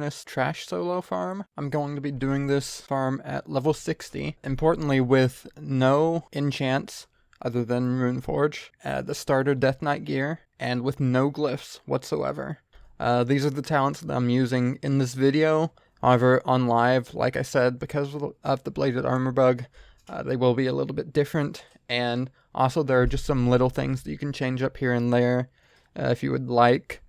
Harness Trash solo farm. I'm going to be doing this farm at level 60, importantly with no enchants other than Runeforge, the starter Death Knight gear, and with no glyphs whatsoever. These are the talents that I'm using in this video. However, on live, like I said, because of the bladed armor bug, they will be a little bit different, and also there are just some little things that you can change up here and there if you would like.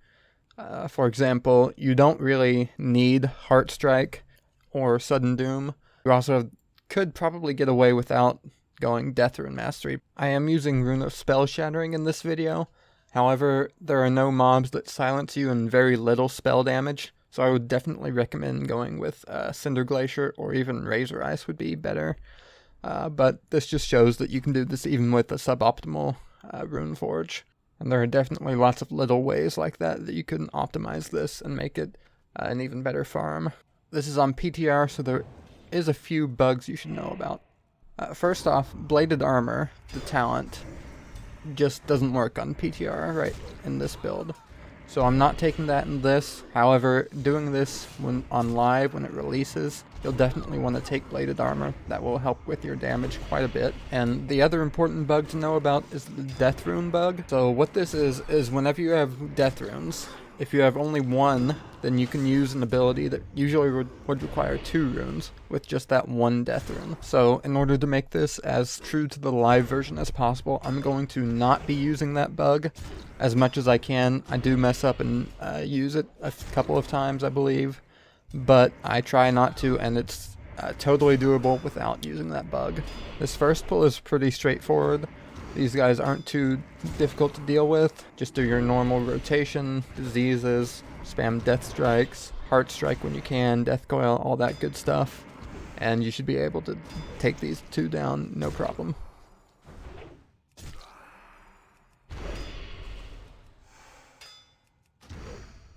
For example, you don't really need Heart Strike or Sudden Doom. You also could probably get away without going Death Rune Mastery. I am using Rune of Spell Shattering in this video. However, there are no mobs that silence you and very little spell damage, so I would definitely recommend going with Cinder Glacier, or even Razor Ice would be better. But this just shows that you can do this even with a suboptimal Runeforge. And there are definitely lots of little ways like that you can optimize this and make it an even better farm. This is on PTR, so there is a few bugs you should know about. First off, Bladed Armor, the talent, just doesn't work on PTR right in this build. So I'm not taking that in this. However, doing this when on live, when it releases, you'll definitely want to take Bladed Armor. That will help with your damage quite a bit. And the other important bug to know about is the Death Rune bug. So what this is whenever you have Death Runes, if you have only one, then you can use an ability that usually would require 2 runes with just that one Death Rune. So in order to make this as true to the live version as possible, I'm going to not be using that bug as much as I can. I do mess up and use it a couple of times, I believe, but I try not to, and it's totally doable without using that bug. This first pull is pretty straightforward. These guys aren't too difficult to deal with. Just do your normal rotation, diseases, spam Death Strikes, Heart Strike when you can, Death Coil, all that good stuff, and you should be able to take these 2 down no problem.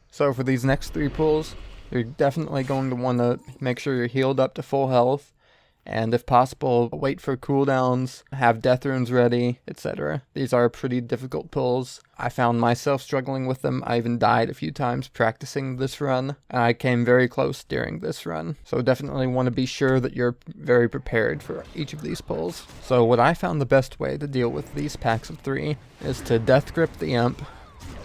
So for these next 3 pulls, you're definitely going to want to make sure you're healed up to full health, and if possible, wait for cooldowns, have Death Runes ready, etc. These are pretty difficult pulls. I found myself struggling with them. I even died a few times practicing this run, and I came very close during this run. So definitely want to be sure that you're very prepared for each of these pulls. So what I found the best way to deal with these packs of 3 is to Death Grip the Imp,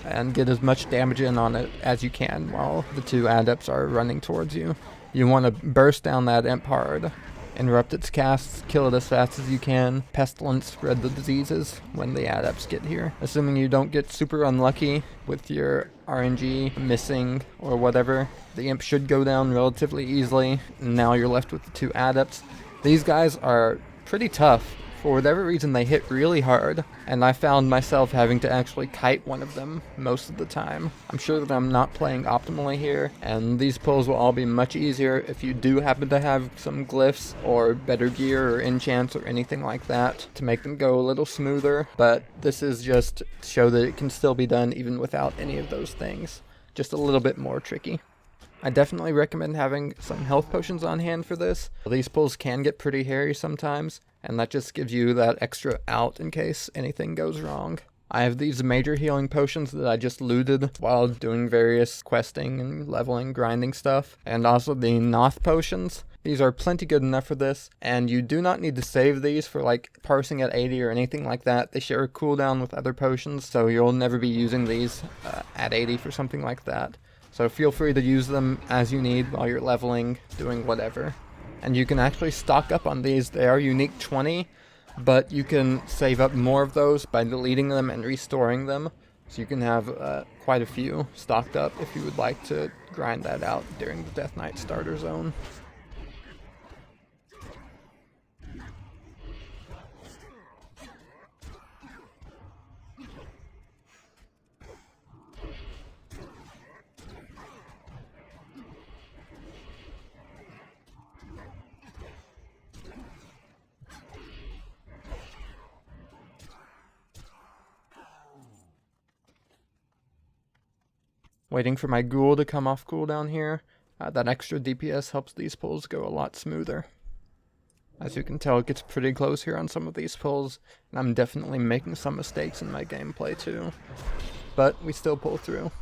and get as much damage in on it as you can while the 2 adepts are running towards you. You want to burst down that imp hard, interrupt its casts, kill it as fast as you can, pestilence, spread the diseases when the adepts get here. Assuming you don't get super unlucky with your RNG missing or whatever, the imp should go down relatively easily, and now you're left with the 2 adepts. These guys are pretty tough. For whatever reason, they hit really hard, and I found myself having to actually kite one of them most of the time. I'm sure that I'm not playing optimally here, and these pulls will all be much easier if you do happen to have some glyphs or better gear or enchants or anything like that to make them go a little smoother, but this is just to show that it can still be done even without any of those things. Just a little bit more tricky. I definitely recommend having some health potions on hand for this. These pulls can get pretty hairy sometimes, and that just gives you that extra out in case anything goes wrong. I have these major healing potions that I just looted while doing various questing and leveling, grinding stuff, and also the Noth potions. These are plenty good enough for this, and you do not need to save these for like parsing at 80 or anything like that. They share a cooldown with other potions, so you'll never be using these at 80 for something like that. So feel free to use them as you need while you're leveling, doing whatever. And you can actually stock up on these. They are unique 20, but you can save up more of those by deleting them and restoring them. So you can have quite a few stocked up if you would like to grind that out during the Death Knight starter zone. Waiting for my ghoul to come off cooldown here. That extra DPS helps these pulls go a lot smoother. As you can tell, it gets pretty close here on some of these pulls, and I'm definitely making some mistakes in my gameplay too. But we still pull through.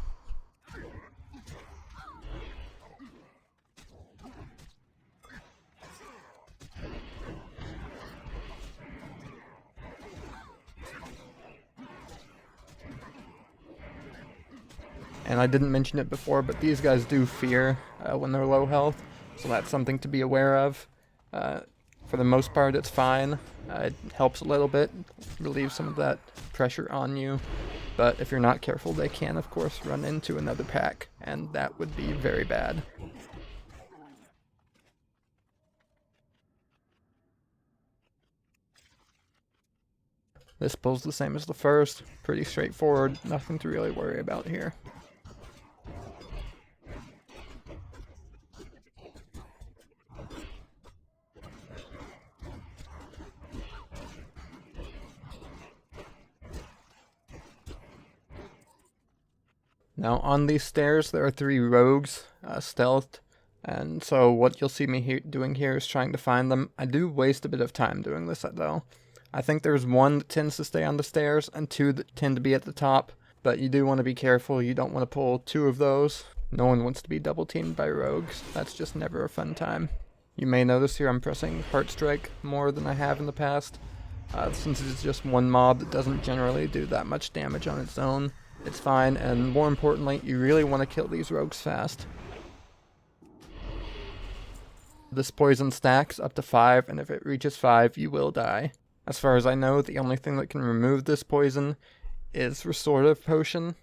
And I didn't mention it before, but these guys do fear when they're low health, so that's something to be aware of. For the most part, it's fine. It helps a little bit, relieves some of that pressure on you. But if you're not careful, they can, of course, run into another pack, and that would be very bad. This build's the same as the first, pretty straightforward, nothing to really worry about here. Now on these stairs there are 3 rogues, stealthed, and so what you'll see me doing here is trying to find them. I do waste a bit of time doing this though. I think there's 1 that tends to stay on the stairs and 2 that tend to be at the top, but you do want to be careful. You don't want to pull 2 of those. No one wants to be double teamed by rogues. That's just never a fun time. You may notice here I'm pressing Heart Strike more than I have in the past. Since it's just 1 mob that doesn't generally do that much damage on its own, it's fine, and more importantly, you really want to kill these rogues fast. This poison stacks up to 5, and if it reaches 5, you will die. As far as I know, the only thing that can remove this poison is Restorative Potion,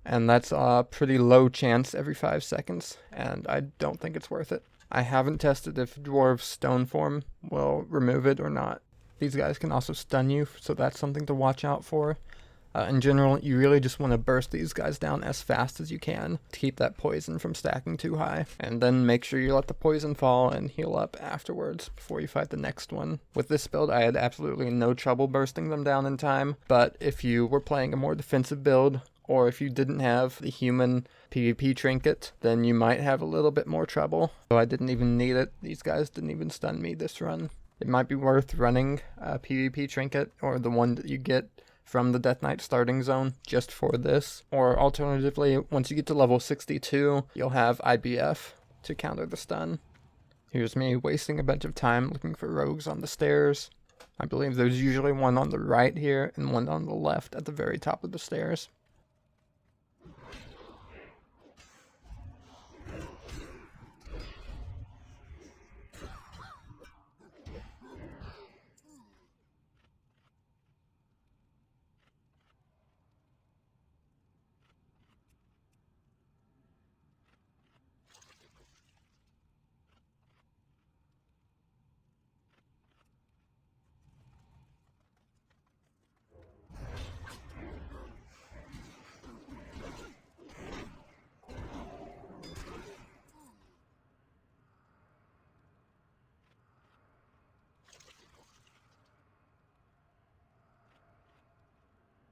and that's a pretty low chance every 5 seconds, and I don't think it's worth it. I haven't tested if Dwarves Stone Form will remove it or not. These guys can also stun you, so that's something to watch out for. In general, you really just want to burst these guys down as fast as you can to keep that poison from stacking too high. And then make sure you let the poison fall and heal up afterwards before you fight the next one. With this build, I had absolutely no trouble bursting them down in time, but if you were playing a more defensive build, or if you didn't have the human PvP trinket, then you might have a little bit more trouble. So I didn't even need it. These guys didn't even stun me this run. It might be worth running a PvP trinket, or the one that you get from the Death Knight starting zone just for this. Or alternatively, once you get to level 62, you'll have IBF to counter the stun. Here's me wasting a bunch of time looking for rogues on the stairs. I believe there's usually one on the right here and one on the left at the very top of the stairs.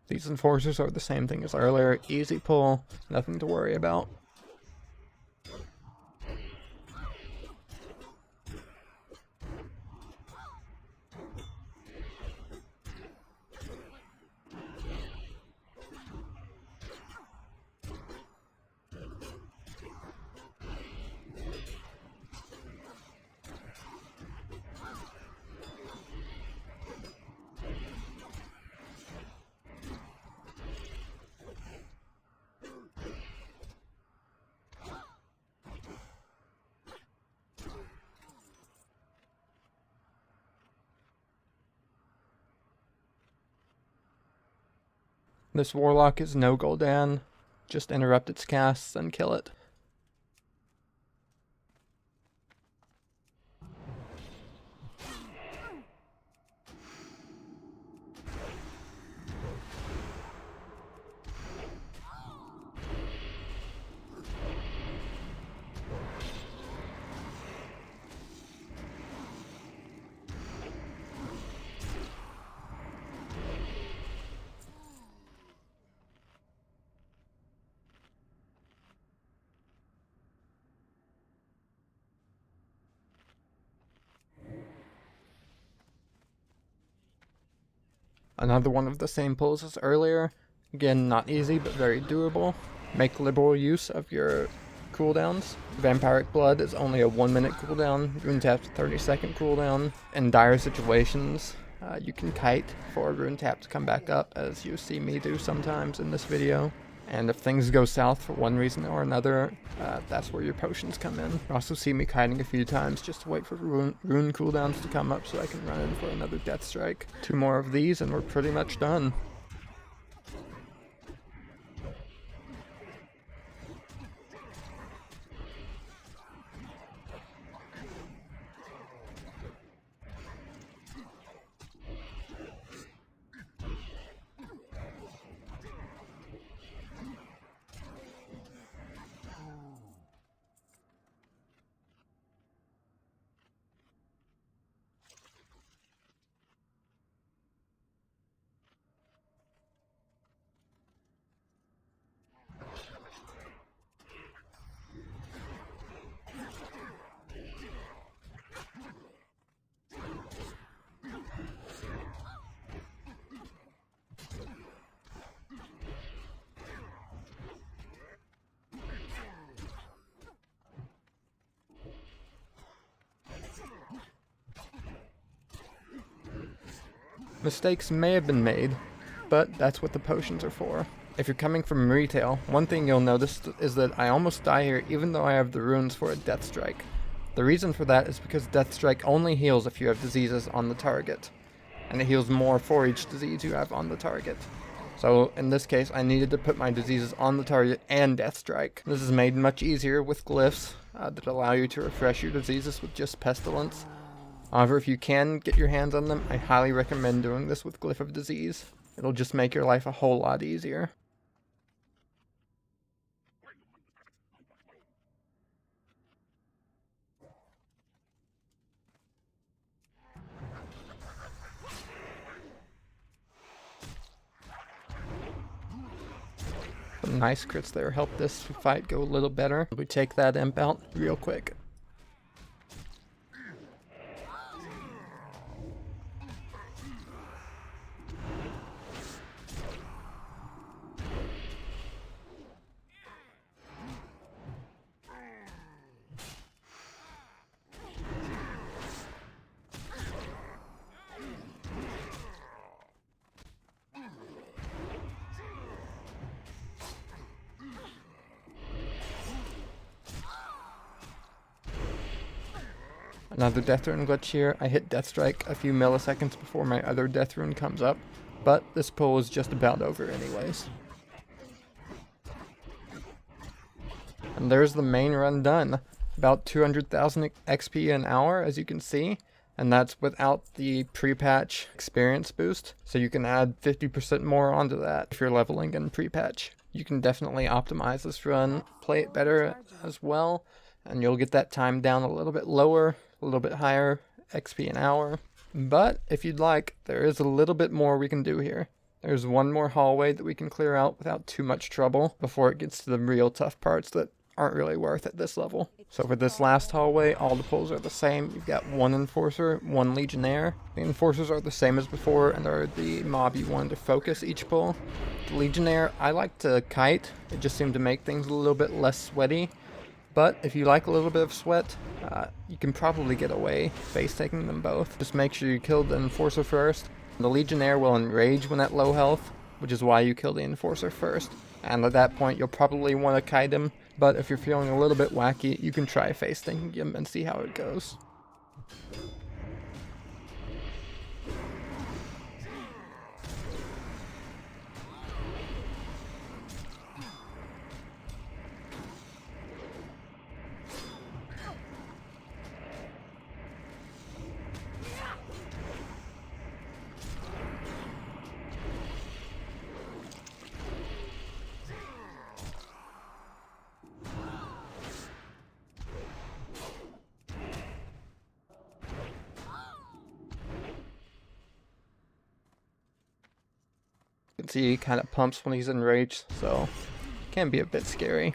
These enforcers are the same thing as earlier, easy pull, nothing to worry about. This Warlock is no Gul'dan, just interrupt its casts and kill it. Another one of the same pulls as earlier. Again, not easy, but very doable. Make liberal use of your cooldowns. Vampiric Blood is only a 1-minute cooldown. Rune Tap's 30-second cooldown. In dire situations, you can kite for Rune Tap to come back up, as you see me do sometimes in this video. And if things go south for one reason or another, that's where your potions come in. You also see me kiting a few times just to wait for rune cooldowns to come up so I can run in for another death strike. 2 more of these and we're pretty much done. Mistakes may have been made, but that's what the potions are for. If you're coming from retail, one thing you'll notice is that I almost die here even though I have the runes for a death strike. The reason for that is because death strike only heals if you have diseases on the target, and it heals more for each disease you have on the target. So in this case, I needed to put my diseases on the target and death strike. This is made much easier with glyphs that allow you to refresh your diseases with just pestilence. However, if you can get your hands on them, I highly recommend doing this with Glyph of Disease. It'll just make your life a whole lot easier. Some nice crits there help this fight go a little better. We take that imp out real quick. Another death rune glitch here. I hit death strike a few milliseconds before my other death rune comes up, but this pull is just about over anyways. And there's the main run done. About 200,000 XP an hour, as you can see, and that's without the pre-patch experience boost, so you can add 50% more onto that if you're leveling in pre-patch. You can definitely optimize this run, play it better as well, and you'll get that time down a little bit lower, a little bit higher XP an hour. But if you'd like, there is a little bit more we can do here. There's one more hallway that we can clear out without too much trouble before it gets to the real tough parts that aren't really worth at this level. So for this last hallway, all the pulls are the same. You've got 1 Enforcer, 1 Legionnaire. The Enforcers are the same as before, and they're the mob you want to focus each pull. The Legionnaire, I like to kite. It just seemed to make things a little bit less sweaty. But if you like a little bit of sweat, you can probably get away face taking them both. Just make sure you kill the Enforcer first. The Legionnaire will enrage when at low health, which is why you kill the Enforcer first. And at that point, you'll probably want to kite him. But if you're feeling a little bit wacky, you can try face tanking him and see how it goes. You can see he kind of pumps when he's enraged, so it can be a bit scary.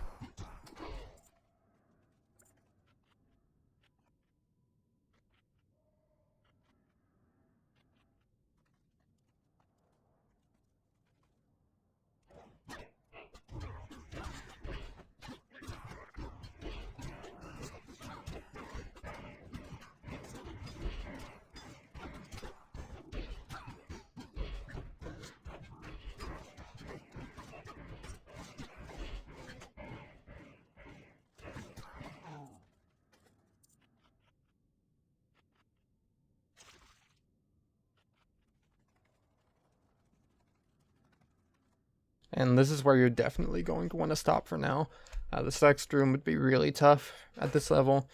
And this is where you're definitely going to want to stop for now. The next room would be really tough at this level.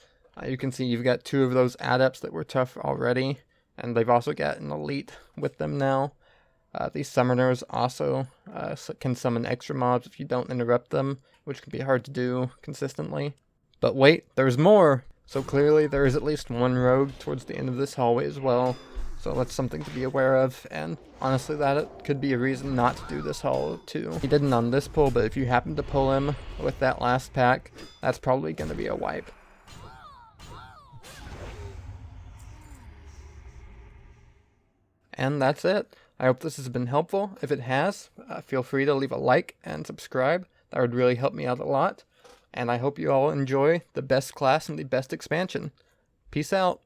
You can see you've got 2 of those adepts that were tough already, and they've also got an elite with them now. These summoners also can summon extra mobs if you don't interrupt them, which can be hard to do consistently. But wait, there's more! So clearly there is at least 1 rogue towards the end of this hallway as well. So that's something to be aware of, and honestly that could be a reason not to do this haul too. He didn't on this pull, but if you happen to pull him with that last pack, that's probably going to be a wipe. And that's it. I hope this has been helpful. If it has, feel free to leave a like and subscribe. That would really help me out a lot. And I hope you all enjoy the best class and the best expansion. Peace out.